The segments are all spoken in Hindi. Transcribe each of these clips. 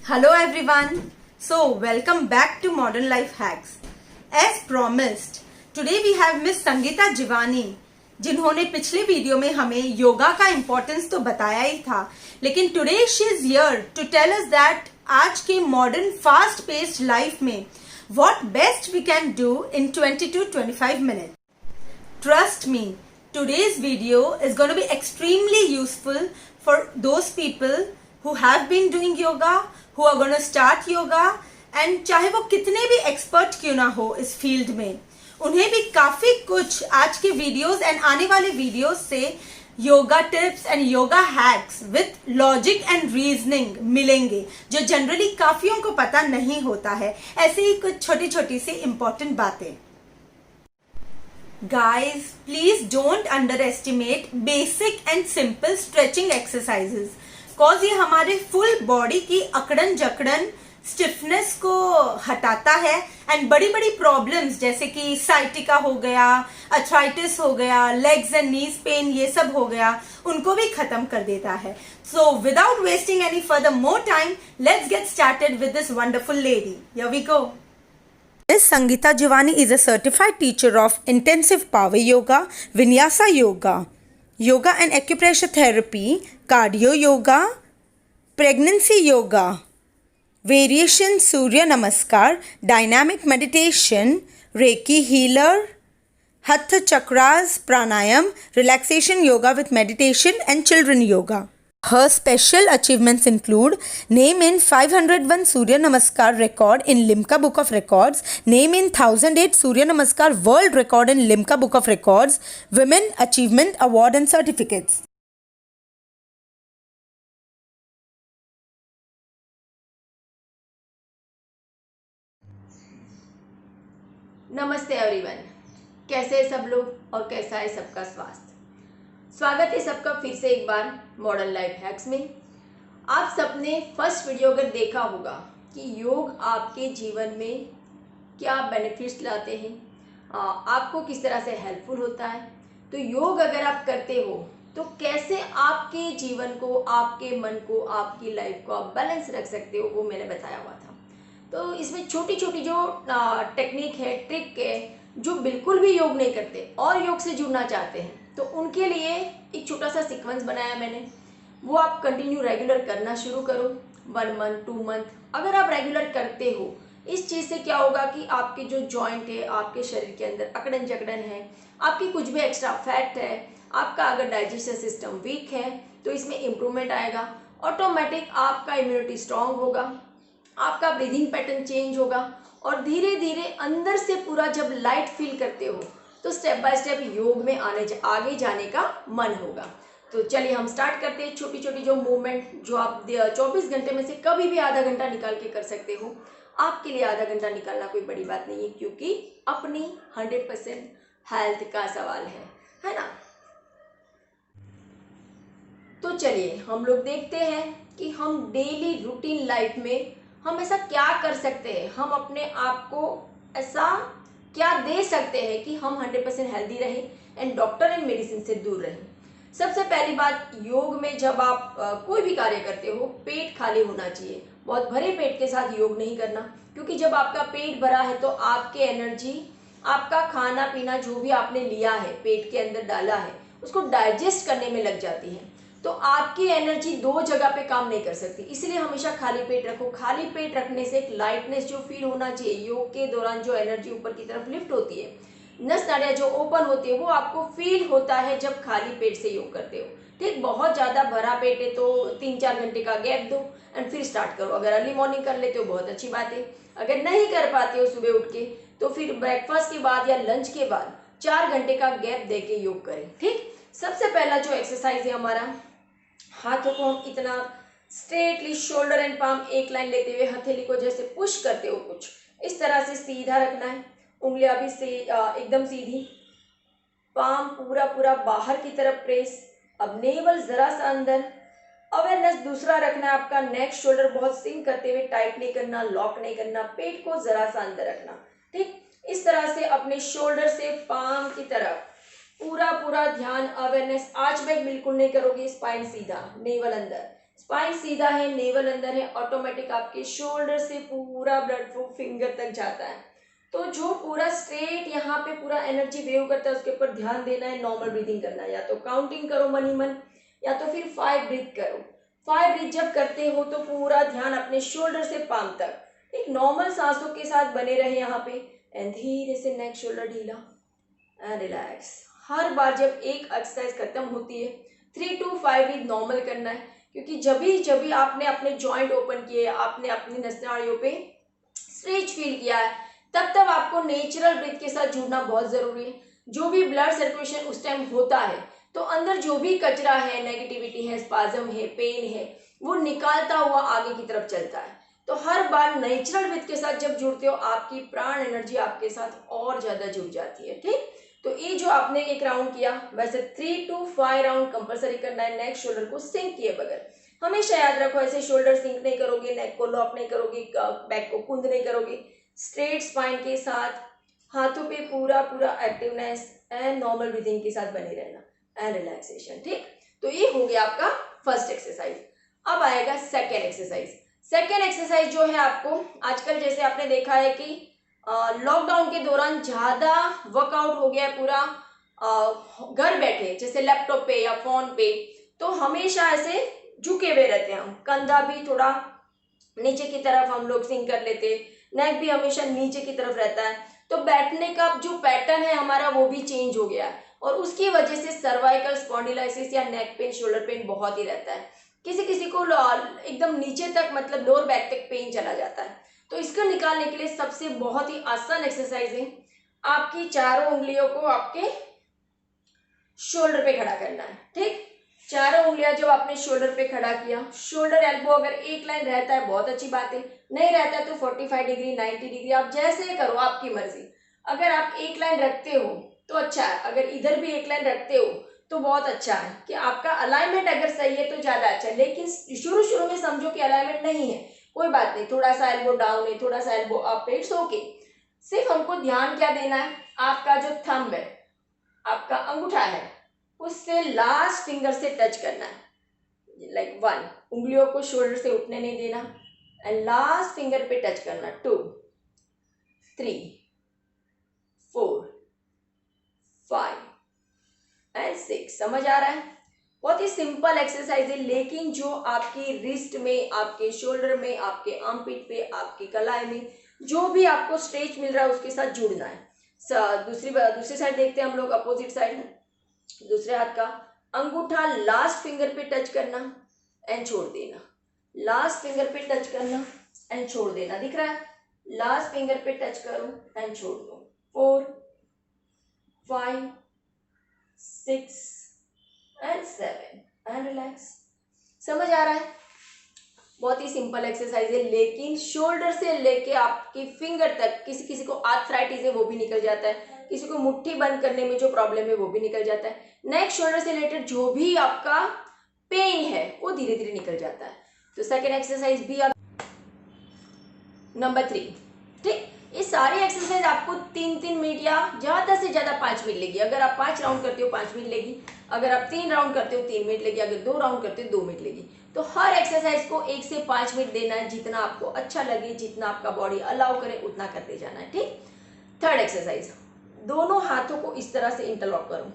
Hello everyone. So welcome back to Modern Life Hacks. As promised, today we have Miss Sangeeta Jivani, जिन्होंने पिछले वीडियो में हमें योगा का इम्पोर्टेंस तो बताया ही था, लेकिन today she is here to tell us that आज के मॉडर्न फास्ट पेस्ड लाइफ में what best we can do in 20 to 25 minutes. Trust me, today's video is going to be extremely useful for those people who have been doing yoga, who are going to start yoga, and चाहे वो कितने भी एक्सपर्ट क्यों ना हो इस फील्ड में, उन्हें भी काफी कुछ आज के वीडियोस एंड आने वाले वीडियोस से yoga tips and yoga hacks with logic and reasoning मिलेंगे, जो जनरली काफियों को पता नहीं होता है. ऐसे ही कुछ छोटी छोटी सी इंपॉर्टेंट बातें. Guys, please don't underestimate basic and simple stretching exercises. Cause ये हमारे full body की अकड़न जकड़न स्टिफनेस को हटाता है एंड बड़ी बड़ी प्रॉब्लम्स जैसे कि साइटिका हो गया, अर्थराइटिस हो गया, लेग्स एंड नीज पेन ये सब हो गया, उनको भी खत्म कर देता है. So without wasting any further more time, let's get started with this wonderful lady. Here we go. Ms. Sangeeta Jivani is a certified teacher of intensive power yoga, vinyasa yoga, yoga and acupressure therapy, cardio yoga, pregnancy yoga, variation Surya Namaskar, dynamic meditation, Reiki healer, Hatha chakras, pranayam, relaxation yoga with meditation and children yoga. Her special achievements include name in 501 Surya Namaskar record in Limca Book of Records, name in 1008 Surya Namaskar world record in Limca Book of Records, Women Achievement Award and certificates. नमस्ते एवरीवन, कैसे है सब लोग और कैसा है सबका स्वास्थ्य. स्वागत है सबका फिर से एक बार मॉडर्न लाइफ हैक्स में. आप सबने फर्स्ट वीडियो अगर देखा होगा कि योग आपके जीवन में क्या बेनिफिट्स लाते हैं, आपको किस तरह से हेल्पफुल होता है. तो योग अगर आप करते हो तो कैसे आपके जीवन को, आपके मन को, आपकी लाइफ को आप बैलेंस रख सकते हो, वो मैंने बताया हुआ था. तो इसमें छोटी छोटी जो टेक्निक है, ट्रिक है, जो बिल्कुल भी योग नहीं करते और योग से जुड़ना चाहते हैं, तो उनके लिए एक छोटा सा सीक्वेंस बनाया मैंने. वो आप कंटिन्यू रेगुलर करना शुरू करो. 1 month 2 month अगर आप रेगुलर करते हो, इस चीज़ से क्या होगा कि आपके जो जॉइंट है, आपके शरीर के अंदर अकड़न जकड़न है, आपकी कुछ भी एक्स्ट्रा फैट है, आपका अगर डाइजेस्टिव सिस्टम वीक है, तो इसमें इम्प्रूवमेंट आएगा. ऑटोमेटिक आपका इम्यूनिटी स्ट्रांग होगा, आपका ब्रीदिंग पैटर्न चेंज होगा, और धीरे धीरे अंदर से पूरा जब लाइट फील करते हो तो स्टेप बाय स्टेप योग में आगे जाने का मन होगा. तो चलिए हम स्टार्ट करते हैं. छोटी छोटी जो मूवमेंट जो आप 24 घंटे में से कभी भी आधा घंटा निकाल के कर सकते हो. आपके लिए आधा घंटा निकालना कोई बड़ी बात नहीं है, क्योंकि अपनी 100% हेल्थ का सवाल है ना. तो चलिए हम लोग देखते हैं कि हम डेली रूटीन लाइफ में हम ऐसा क्या कर सकते हैं, हम अपने आप को ऐसा क्या दे सकते हैं कि हम 100% हेल्दी रहें एंड डॉक्टर एंड मेडिसिन से दूर रहें. सबसे पहली बात, योग में जब आप कोई भी कार्य करते हो, पेट खाली होना चाहिए. बहुत भरे पेट के साथ योग नहीं करना, क्योंकि जब आपका पेट भरा है तो आपके एनर्जी, आपका खाना पीना जो भी आपने लिया है, पेट के अंदर डाला है, उसको डाइजेस्ट करने में लग जाती है. तो आपकी एनर्जी 2 जगह पे काम नहीं कर सकती. इसलिए हमेशा खाली पेट रखो. खाली पेट रखने से एक लाइटनेस जो फील होना चाहिए, योग के दौरान जो एनर्जी ऊपर की तरफ लिफ्ट होती है, नस नाड़ियाँ जो ओपन होती है, वो आपको फील होता है जब खाली पेट से योग करते हो. ठीक, बहुत ज़्यादा भरा पेट है तो 3-4 घंटे का गैप दो एंड फिर स्टार्ट करो. अगर अर्ली मॉर्निंग कर लेते हो बहुत अच्छी बात है. अगर नहीं कर पाते हो सुबह उठ के, तो फिर ब्रेकफास्ट के बाद या लंच के बाद 4 घंटे का गैप दे के योग करें. ठीक, सबसे पहला जो एक्सरसाइज है हमारा, हाथों को हम इतना स्ट्रेटली शोल्डर एंड पाम एक लाइन लेते हुए हथेली को जैसे पुश करते हो, कुछ इस तरह से सीधा रखना है. उंगलियां भी से एकदम सीधी, पाम पूरा पूरा बाहर की तरफ प्रेस. अब नेवल जरा सा अंदर. अवेयरनेस दूसरा रखना है आपका, नेक शोल्डर बहुत सिंक करते हुए, टाइट नहीं करना, लॉक नहीं करना, पेट को जरा सा अंदर रखना. ठीक, इस तरह से अपने शोल्डर से पाम की तरफ पूरा पूरा ध्यान, अवेयरनेस. आर्च बैक बिल्कुल नहीं करोगे, स्पाइन सीधा, नेवल अंदर. स्पाइन सीधा है, नेवल अंदर है, ऑटोमेटिक आपके शोल्डर से पूरा ब्लड फ्लो फिंगर तक जाता है। तो जो पूरा स्ट्रेट यहाँ पे पूरा एनर्जी वेव करता है उसके ऊपर ध्यान देना है, नॉर्मल ब्रीदिंग करना है। या तो काउंटिंग करो मन ही मन, या तो फिर 5 ब्रीथ करो। 5 ब्रीथ जब करते हो तो पूरा ध्यान अपने शोल्डर से पाम तक एक नॉर्मल सांसों के साथ बने रहे यहाँ पे। एंड धीरे से नेक शोल्डर ढीला एंड रिलैक्स। हर बार जब एक एक्सरसाइज खत्म होती है 3 to 5 ब्रीथ नॉर्मल करना है, क्योंकि जब भी आपने अपने जॉइंट ओपन किए, आपने अपनी नसनाड़ियों पे स्ट्रेच फील किया है, तब आपको नेचुरल ब्रीथ के साथ जुड़ना बहुत जरूरी है। जो भी ब्लड सर्कुलेशन उस टाइम होता है तो अंदर जो भी कचरा है, नेगेटिविटी है, स्पाज्म है, पेन है, वो निकालता हुआ आगे की तरफ चलता है। तो हर बार नेचुरल ब्रीथ के साथ जब जुड़ते हो आपकी प्राण एनर्जी आपके साथ और ज्यादा जुड़ जाती है। ठीक, तो ये जो आपने एक राउंड किया, वैसे 3 to 5 राउंड कंपलसरी करना है। नेक शोल्डर को सिंक किए बगैर, हमेशा याद रखो ऐसे शोल्डर सिंक नहीं करोगे, नेक को लॉक नहीं करोगे, बैक को कुंद नहीं करोगे। स्ट्रेट स्पाइन के साथ हाथों पे पूरा पूरा एक्टिवनेस एंड नॉर्मल ब्रीदिंग के साथ बने रहना एंड रिलैक्सेशन। ठीक, तो ये हो गया आपका फर्स्ट एक्सरसाइज। अब आएगा सेकेंड एक्सरसाइज। सेकेंड एक्सरसाइज जो है आपको आजकल जैसे आपने देखा है कि लॉकडाउन के दौरान ज्यादा वर्कआउट हो गया है पूरा घर बैठे, जैसे लैपटॉप पे या फोन पे, तो हमेशा ऐसे झुके हुए रहते हैं हम, कंधा भी थोड़ा नीचे की तरफ हम लोग सिंक कर लेते, नेक भी हमेशा नीचे की तरफ रहता है। तो बैठने का जो पैटर्न है हमारा वो भी चेंज हो गया है, और उसकी वजह से सर्वाइकल स्पॉन्डिलाइसिस या नेक पेन, शोल्डर पेन बहुत ही रहता है। किसी किसी को एकदम नीचे तक मतलब लोअर बैक तक पेन चला जाता है। तो इसको निकालने के लिए सबसे बहुत ही आसान एक्सरसाइज है, आपकी चारों उंगलियों को आपके शोल्डर पे खड़ा करना है। ठीक, चारों उंगलियां जब आपने शोल्डर पे खड़ा किया, शोल्डर एल्बो अगर एक लाइन रहता है बहुत अच्छी बात है, नहीं रहता है तो 45 डिग्री 90 डिग्री आप जैसे करो, आपकी मर्जी। अगर आप एक लाइन रखते हो तो अच्छा है, अगर इधर भी एक लाइन रखते हो तो बहुत अच्छा है कि आपका अलाइनमेंट अगर सही है तो ज्यादा अच्छा है। लेकिन शुरू में समझो कि अलाइनमेंट नहीं है, कोई बात नहीं, थोड़ा सा एल्बो डाउन है, थोड़ा सा एल्बो अप है, इट्स ओके। सिर्फ हमको ध्यान क्या देना है, आपका जो थंब है, आपका अंगूठा है, उससे लास्ट फिंगर से टच करना है, लाइक 1, उंगलियों को शोल्डर से उठने नहीं देना, एंड लास्ट फिंगर पे टच करना, 2, 3, 4, 5 एंड 6। समझ आ रहा है? बहुत ही सिंपल एक्सरसाइज है, लेकिन जो आपकी रिस्ट में, आपके शोल्डर में, आपके आर्मपिट पे, आपकी कलाई में जो भी आपको स्ट्रेच मिल रहा है उसके साथ जुड़ना है। दूसरी साइड देखते हैं हम लोग, अपोजिट साइड। दूसरे हाथ का अंगूठा लास्ट फिंगर पे टच करना एंड छोड़ देना, लास्ट फिंगर पे टच करना एंड छोड़ देना, दिख रहा है? लास्ट फिंगर पे टच करो एंड छोड़ दो। 4, 5, 6 एंड 7 एंड रिलैक्स। समझ आ रहा है? बहुत ही सिंपल एक्सरसाइज है, लेकिन शोल्डर से लेके आपकी फिंगर तक, किसी किसी को आर्थराइटिस है वो भी निकल जाता है, किसी को मुट्ठी बंद करने में जो प्रॉब्लम है वो भी निकल जाता है, नेक शोल्डर से रिलेटेड जो भी आपका पेन है वो धीरे धीरे निकल जाता है। तो सेकेंड एक्सरसाइज भी आप नंबर 3। ठीक, ये सारी एक्सरसाइज आपको 3-3 मिनट या ज्यादा से ज्यादा 5 मिनट लेगी। अगर आप 5 राउंड करते हो 5 मिनट लेगी, अगर आप 3 राउंड करते हो 3 मिनट लेगी, अगर 2 राउंड करते हो 2 मिनट लेगी। तो हर एक्सरसाइज को 1 से 5 मिनट देना है, जितना आपको अच्छा लगे, जितना आपका बॉडी अलाउ करे उतना करते जाना है। ठीक, थर्ड एक्सरसाइज, दोनों हाथों को इस तरह से इंटरलॉक करो,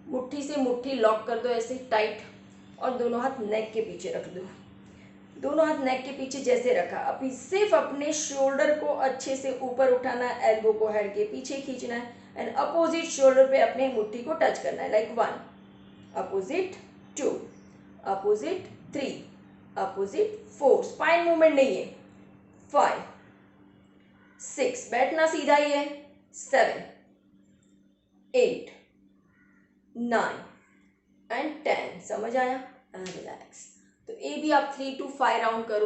मुट्ठी से मुट्ठी लॉक कर दो ऐसे टाइट, और दोनों हाथ नेक के पीछे रख दो। दोनों हाथ नेक के पीछे जैसे रखा, अभी सिर्फ अपने शोल्डर को अच्छे से ऊपर उठाना है, एल्बो को हेड के पीछे खींचना है, एंड अपोजिट शोल्डर पे अपने मुट्ठी को टच करना है, like 1, opposite 2, opposite 3, opposite 4, spine movement नहीं है, 5, 6, बैठना सीधा ही है, 7, 8, 9 एंड 10। समझ आया? And relax. तो ये भी आप 3 to 5 राउंड करो,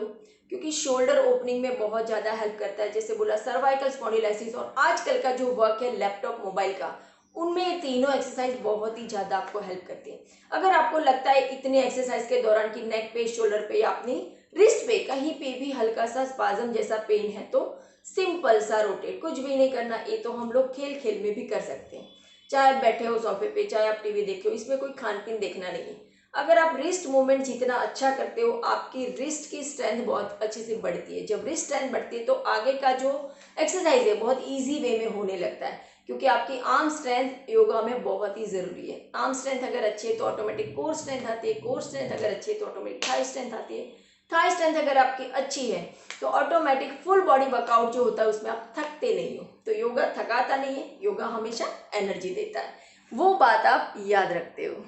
क्योंकि शोल्डर ओपनिंग में बहुत ज्यादा हेल्प करता है। जैसे बोला सर्वाइकल स्पॉन्डिलाइसिस और आजकल का जो वर्क है लैपटॉप मोबाइल का, उनमें ये तीनों एक्सरसाइज बहुत ही ज्यादा आपको हेल्प करती है। अगर आपको लगता है इतने एक्सरसाइज के दौरान कि नेक पे, शोल्डर पे या अपनी रिस्ट पे कहीं पे भी हल्का सा स्पाज्म जैसा पेन है, तो सिंपल सा रोटेट, कुछ भी नहीं करना। ये तो हम लोग खेल खेल में भी कर सकते हैं, चाहे आप बैठे हो सोफे पे, चाहे आप टीवी देखे हो, इसमें कोई खान पीन देखना नहीं है। अगर आप रिस्ट मूवमेंट जितना अच्छा करते हो, आपकी रिस्ट की स्ट्रेंथ बहुत अच्छे से बढ़ती है। जब रिस्ट स्ट्रेंथ बढ़ती है तो आगे का जो एक्सरसाइज है बहुत ईजी वे में होने लगता है, क्योंकि आपकी आर्म स्ट्रेंथ योगा में बहुत ही ज़रूरी है। आर्म स्ट्रेंथ अगर अच्छी है तो ऑटोमेटिक कोर स्ट्रेंथ आती है, कोर स्ट्रेंथ अगर अच्छी है तो ऑटोमेटिक थाई स्ट्रेंथ आती है, थाई स्ट्रेंथ अगर आपकी अच्छी है तो ऑटोमेटिक फुल बॉडी वर्कआउट जो होता है उसमें आप थकते नहीं हो। तो योगा थकाता नहीं है, योगा हमेशा एनर्जी देता है, वो बात आप याद रखते हो।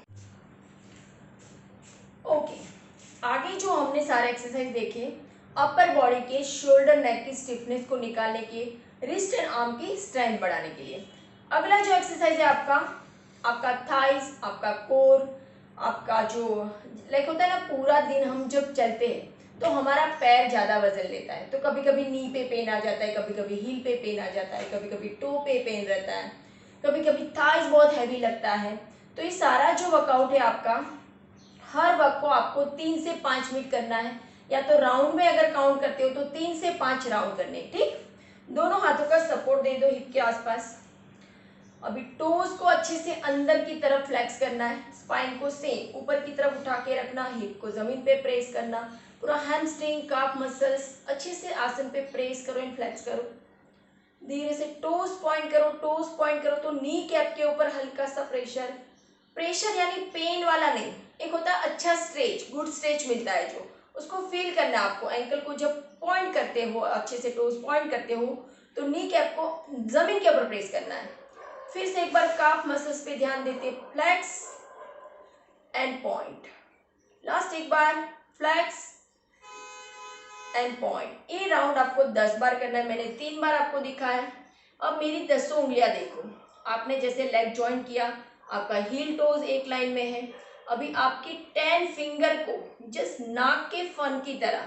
ओके, आगे जो हमने सारे एक्सरसाइज देखे अपर बॉडी के शोल्डर नेक की स्टिफनेस को निकालने के, रिस्ट एंड आर्म की स्ट्रेंथ बढ़ाने के लिए। अगला जो एक्सरसाइज है आपका थाइस, आपका कोर, आपका जो लाइक होता है ना, पूरा दिन हम जब चलते हैं तो हमारा पैर ज़्यादा वजन लेता है, तो कभी कभी नी पे पेन आ जाता है, कभी कभी हील पे पेन आ जाता है, कभी कभी टो पे पेन रहता है, कभी कभी थाइस बहुत हैवी लगता है। तो ये सारा जो वर्कआउट है आपका, हर वर्क को आपको 3 से 5 मिनट करना है, या तो राउंड में अगर काउंट करते हो तो 3 से 5 राउंड करने। ठीक, दोनों हाथों का सपोर्ट दे दो हिप के आसपास। अभी टोज को अच्छे से अंदर की तरफ फ्लेक्स करना है, स्पाइन को सेम ऊपर की तरफ उठा के रखना, हिप को जमीन पे प्रेस करना, पूरा हैमस्ट्रिंग काफ मसल्स अच्छे से आसन पे प्रेस करो एंड फ्लेक्स करो। धीरे से टोज पॉइंट करो, टोज पॉइंट करो तो नी कैप के ऊपर हल्का सा प्रेशर, प्रेशर यानी पेन वाला नहीं, एक होता है अच्छा स्ट्रेच, गुड स्ट्रेच मिलता है जो, उसको फील करना है आपको। एंकल को जब पॉइंट करते हो, अच्छे से टोज पॉइंट करते हो तो नी कैप को जमीन के ऊपर प्रेस करना है। फिर से एक बार काफ मसल्स पे ध्यान देते, फ्लेक्स एंड पॉइंट। लास्ट एक बार फ्लेक्स एंड पॉइंट। ये राउंड आपको 10 बार करना है, मैंने 3 बार आपको दिखाया। अब मेरी 10 उंगलियां देखो, आपने जैसे लेग ज्वाइन किया, आपका हील टोज एक लाइन में है। अभी आपकी 10 फिंगर को जस्ट नाक के फन की तरह,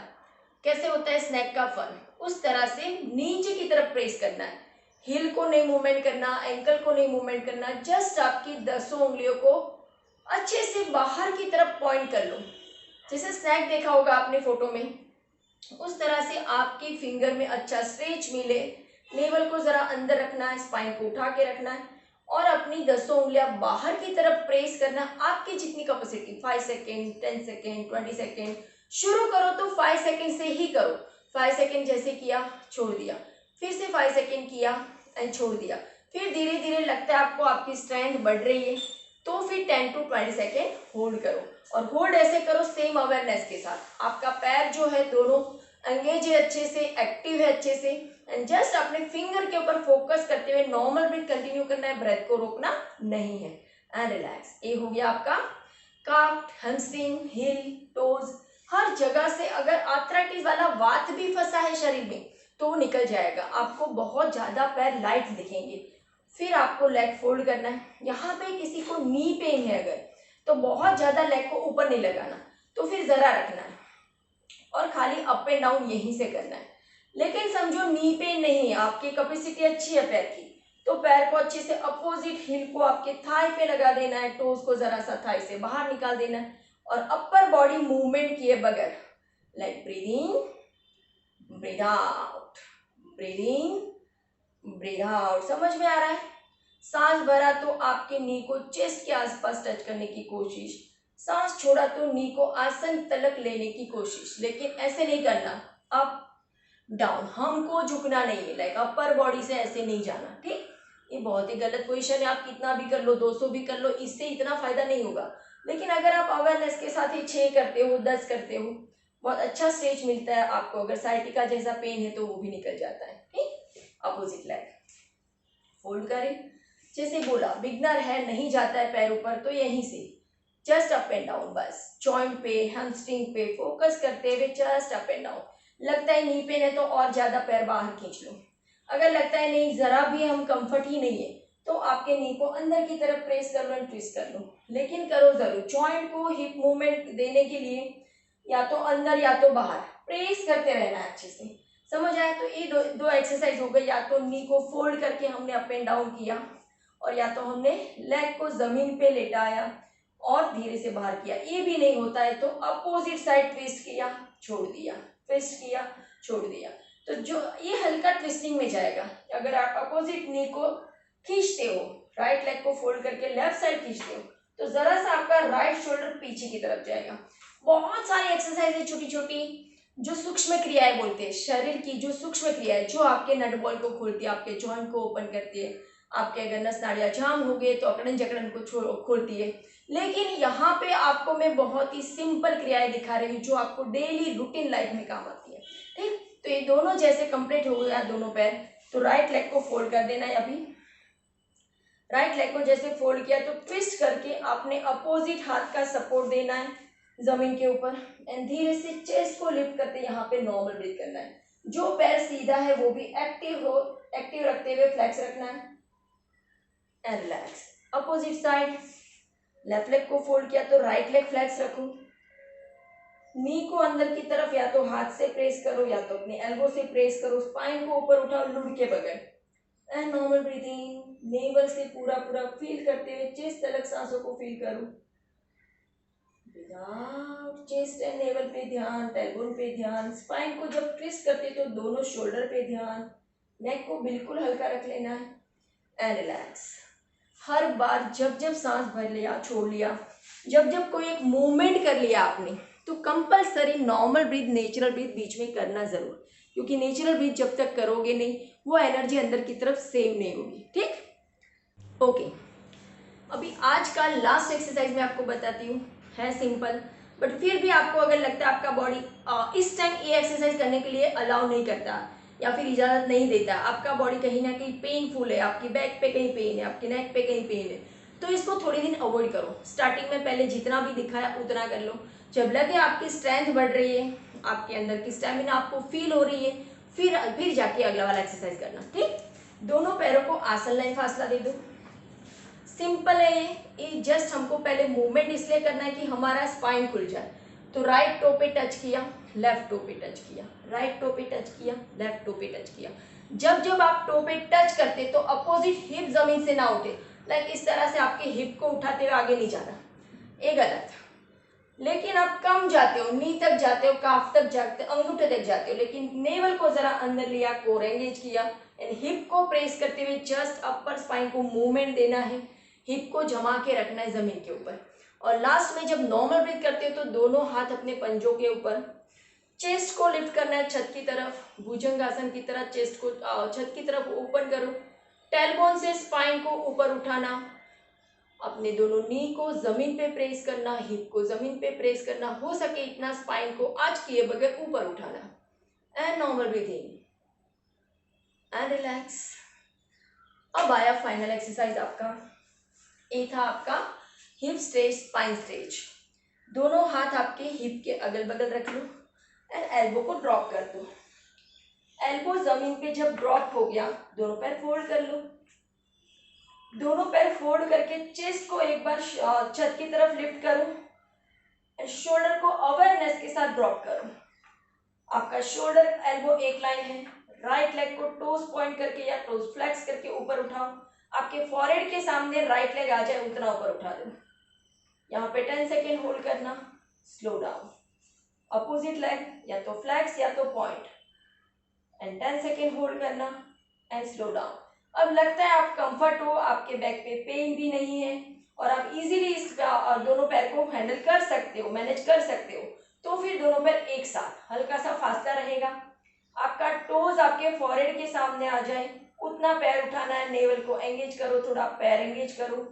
कैसे होता है स्नैक का फन, उस तरह से नीचे की तरफ प्रेस करना है। हिल को नहीं मूवमेंट करना, एंकल को नहीं मूवमेंट करना, जस्ट आपकी 10 उंगलियों को अच्छे से बाहर की तरफ पॉइंट कर लो। जैसे स्नैक देखा होगा आपने फोटो में, उस तरह से आपकी फिंगर में अच्छा स्ट्रेच मिले। नेवल को जरा अंदर रखना है, स्पाइन को उठा के रखना है और अपनी 10 उंगलियां बाहर की तरफ प्रेस करना। आपकी जितनी कैपेसिटी, 5 सेकेंड, 10 सेकेंड, 20 सेकेंड, शुरू करो तो 5 सेकेंड से ही करो। 5 सेकेंड जैसे किया, छोड़ दिया, फिर से 5 सेकेंड किया एंड छोड़ दिया। फिर धीरे धीरे लगता है आपको आपकी स्ट्रेंथ बढ़ रही है तो फिर 10 to 20 सेकेंड होल्ड करो, और होल्ड ऐसे करो सेम अवेयरनेस के साथ। आपका पैर जो है दोनों एंगेज है अच्छे से, एक्टिव है अच्छे से, एंड जस्ट अपने फिंगर के ऊपर फोकस करते हुए नॉर्मल ब्रीथ कंटिन्यू करना है, ब्रेथ को रोकना नहीं है, एंड रिलैक्स। ये हो गया आपका काफ, हैमस्ट्रिंग, हिल, टोज, हर जगह से अगर आर्थराइटिस वाला वात भी फंसा है शरीर में तो वो निकल जाएगा, आपको बहुत ज्यादा पैर लाइट दिखेंगे। फिर आपको लेग फोल्ड करना है। यहाँ पे किसी को नी पेन है अगर, तो बहुत ज्यादा लेग को ऊपर नहीं लगाना, तो फिर जरा रखना है और खाली अप एंड डाउन यहीं से करना है। लेकिन समझो नी पेन नहीं है, आपकी कैपेसिटी अच्छी है पैर की, तो पैर को अच्छे से अपोजिट हिल को आपके थाई पे लगा देना है, टोज को जरा सा थाई से बाहर निकाल देना है और अपर बॉडी मूवमेंट किए बगैर, like breathe in, breathe out, breathe in, breathe out. समझ में आ रहा है? सांस भरा तो आपके नी को चेस्ट के आसपास टच करने की कोशिश, सांस छोड़ा तो नी को आसन तलक लेने की कोशिश, लेकिन ऐसे नहीं करना, अप डाउन, हमको झुकना नहीं है, लाइक अपर बॉडी से ऐसे नहीं जाना। ठीक, ये बहुत ही गलत पोजीशन है, आप कितना भी कर लो, 200 भी कर लो, इससे इतना फायदा नहीं होगा। लेकिन अगर आप अवेयरनेस के साथ ही 6 करते हो, 10 करते हो, बहुत अच्छा स्ट्रेच मिलता है आपको। अगर साइटिका जैसा पेन है तो वो भी निकल जाता है। ठीक, अपोजिट लेग फोल्ड करें, जैसे बोला बिगनर है, नहीं जाता है पैर ऊपर, तो यहीं से जस्ट अप एंड डाउन, बस जॉइंट पे, हैमस्ट्रिंग पे फोकस करते हुए जस्ट अप एंड डाउन। लगता है नी पेन है तो और ज्यादा पैर बाहर खींच लो। अगर लगता है नहीं, जरा भी हम कंफर्ट ही नहीं है, तो आपके नी को अंदर की तरफ प्रेस कर लो एंड ट्विस्ट कर लो, लेकिन करो जरूर। जॉइंट को हिप मूवमेंट देने के लिए या तो अंदर या तो बाहर प्रेस करते रहना है अच्छे से। समझ आए? तो ये दो एक्सरसाइज हो गई, या तो नी को फोल्ड करके हमने अप एंड डाउन किया, और या तो हमने लेग को जमीन पे लेटाया और धीरे से बाहर किया। ये भी नहीं होता है तो अपोजिट साइड ट्विस्ट किया, छोड़ दिया, ट्विस्ट किया, छोड़ दिया। तो जो ये हल्का ट्विस्टिंग में जाएगा। अगर आप अपोजिट नी को खींचते हो, राइट लेग को फोल्ड करके लेफ्ट साइड खींचते हो, तो जरा सा आपका राइट शोल्डर पीछे की तरफ जाएगा। बहुत सारी एक्सरसाइज है छोटी छोटी, जो सूक्ष्म क्रियाएं बोलते हैं, शरीर की जो सूक्ष्म क्रियाएं जो आपके नट बॉल को खोलती है, आपके जॉइंट को ओपन करती है, आपके अगर नस नाड़ियां जाम हो गए तो अकड़न जकड़न को खोलती है। लेकिन यहाँ पे आपको मैं बहुत ही सिंपल क्रियाएं दिखा रही हूँ जो आपको डेली रूटीन लाइफ में काम आती है। ठीक, तो ये दोनों जैसे कंप्लीट हो गया दोनों पैर, तो राइट लेग को फोल्ड कर देना है। अभी राइट लेग को जैसे फोल्ड किया तो ट्विस्ट करके आपने अपोजिट हाथ का सपोर्ट देना है जमीन के ऊपर, एंड धीरे से चेस्ट को लिफ्ट करते यहाँ पे नॉर्मल ब्रीथ करना है। जो पैर सीधा है वो भी एक्टिव रखते हुए फ्लेक्स रखना है and relax. Opposite side, left leg को फोल्ड किया तो राइट लेग फ्लेक्स रखो, नी को अंदर की तरफ या तो हाथ से प्रेस करो या तो अपने एल्बो से प्रेस करो, स्पाइन को ऊपर उठाओ लुढ़ के बगैर एंड नॉर्मल ब्रीथिंग। नेवल से पूरा पूरा फील करते हुए चेस्ट तलक सांसों को फील करो। विदाउट चेस्ट एंड नेवल पे ध्यान, टेलबोन पे ध्यान, स्पाइन को जब ट्विस्ट करते तो दोनों शोल्डर पे ध्यान, नेक को बिल्कुल हल्का रख लेना है एंड रिलैक्स। हर बार जब जब सांस भर लिया छोड़ लिया, जब जब कोई एक मूवमेंट कर लिया आपने, तो compulsory normal breath, natural breath बीच में करना जरूर, क्योंकि नेचुरल ब्रीथ जब तक करोगे नहीं वो एनर्जी अंदर की तरफ सेव नहीं होगी। ठीक, ओके। अभी आज का लास्ट एक्सरसाइज मैं आपको बताती हूँ, है सिंपल, बट फिर भी आपको अगर लगता है आपका बॉडी इस टाइम ये एक्सरसाइज करने के लिए अलाउ नहीं करता या फिर इजाज़त नहीं देता, आपका बॉडी कहीं ना कहीं पेनफुल है, आपकी बैक पे कहीं पेन है, आपकी नेक पे कहीं पेन है, तो इसको थोड़ी दिन अवॉइड करो। स्टार्टिंग में पहले जितना भी दिखाया उतना कर लो, जब लगे आपकी स्ट्रेंथ बढ़ रही है, आपके अंदर की स्टेमिना आपको फील हो रही है, फिर जाके अगला वाला एक्सरसाइज करना। ठीक, दोनों पैरों को आसन लाइन फासला दे दो। सिंपल है ये जस्ट हमको पहले मूवमेंट इसलिए करना है कि हमारा स्पाइन खुल जाए। तो राइट टो पे टच किया, लेफ्ट टो पे टच किया, राइट टो पे टच किया, लेफ्ट टो पे टच किया। जब जब आप टो पे टच करते तो अपोजिट हिप जमीन से ना उठे, लाइक इस तरह से आपके हिप को उठाते हुए आगे नहीं जाना, ये गलत। लेकिन आप कम जाते हो, नी तक जाते हो, काफ तक जाते हो, अंगूठे तक जाते हो, लेकिन नेवल को जरा अंदर लिया, कोर एंगेज किया एंड हिप को प्रेस करते हुए जस्ट अपर स्पाइन को मूवमेंट देना है, हिप को जमा के रखना है जमीन के ऊपर। और लास्ट में जब नॉर्मल ब्रीथ करते हो तो दोनों हाथ अपने पंजों के ऊपर, चेस्ट को लिफ्ट करना है छत की तरफ, भुजंगासन की तरह चेस्ट को छत की तरफ ओपन करो, टेलबोन से स्पाइन को ऊपर उठाना, अपने दोनों नी को जमीन पे प्रेस करना, हिप को जमीन पे प्रेस करना, हो सके इतना स्पाइन को आज किए बगैर ऊपर उठाना and normal breathing and relax. अब आया फाइनल एक्सरसाइज आपका, ये था आपका हिप स्ट्रेच, स्पाइन स्ट्रेच। दोनों हाथ आपके हिप के अगल बगल रख लो एंड एल्बो को ड्रॉप कर दो। एल्बो जमीन पे जब ड्रॉप हो गया, दोनों पैर फोल्ड कर लो। दोनों पैर फोल्ड करके चेस्ट को एक बार छत की तरफ लिफ्ट करो एंड शोल्डर को अवेयरनेस के साथ ड्रॉप करो। आपका शोल्डर एल्बो एक लाइन है, राइट लेग को टोस पॉइंट करके या टोस फ्लेक्स करके ऊपर उठाओ, आपके फॉरहेड के सामने राइट लेग आ जाए उतना ऊपर उठा दो। यहाँ पे 10 सेकेंड होल्ड करना, स्लो डाउन। अपोजिट लेग या तो फ्लेक्स या तो पॉइंट एंड 10 सेकेंड होल्ड करना एंड स्लो डाउन। अब लगता है आप कंफर्ट हो, आपके बैक पे पेन भी नहीं है और आप इजीली इस दोनों पैर को हैंडल कर सकते हो, मैनेज कर सकते हो, तो फिर दोनों पैर एक साथ, हल्का सा फासला रहेगा, आपका टोज आपके फॉरहेड के सामने आ जाए उतना पैर उठाना है, नेवल को एंगेज करो, थोड़ा पैर एंगेज करो,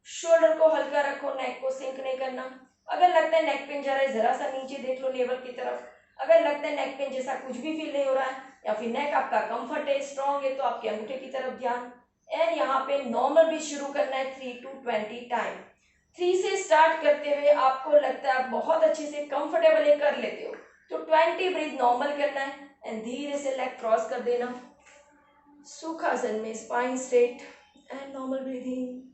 शोल्डर को हल्का रखो, नेक को सिंक नहीं करना। अगर लगता है नेक पेन जा रहा है जरा सा नीचे देख लो नेवल की तरफ, अगर लगता है नेक पेन जैसा कुछ भी फील नहीं हो रहा है या फिर नेक आपका कंफर्ट है, स्ट्रॉन्ग है, तो आपके अंगूठे की तरफ ध्यान एंड यहाँ पे नॉर्मल भी शुरू करना है 3 to 20 टाइम। 3 से स्टार्ट करते हुए आपको लगता है आप बहुत अच्छे से कंफर्टेबल है, कर लेते हो, तो 20 ब्रीथ नॉर्मल करना है एंड धीरे से लेग क्रॉस कर देना, सुखासन में spine straight and normal breathing.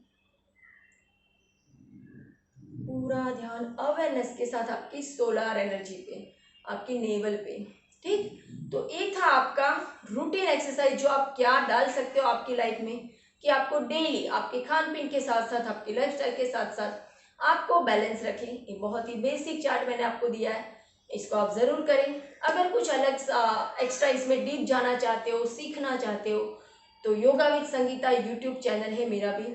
पूरा ध्यान अवेयरनेस के साथ आपकी सोलर एनर्जी पे, आपकी नेवल पे। ठीक, तो एक था आपका रूटीन एक्सरसाइज जो आप क्या डाल सकते हो आपकी लाइफ में कि आपको डेली आपके खान पीन के साथ साथ, आपकी लाइफस्टाइल के साथ साथ आपको बैलेंस रखें। ये बहुत ही बेसिक चार्ट मैंने आपको दिया है, इसको आप ज़रूर करें। अगर कुछ अलग एक्स्ट्रा इसमें डीप जाना चाहते हो, सीखना चाहते हो, तो yoga with Sangeeta YouTube channel है मेरा भी,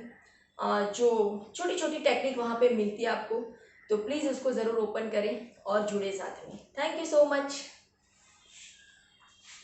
जो छोटी छोटी टेक्निक वहाँ पे मिलती है आपको, तो प्लीज़ उसको ज़रूर ओपन करें और जुड़े साथ में। Thank you so much.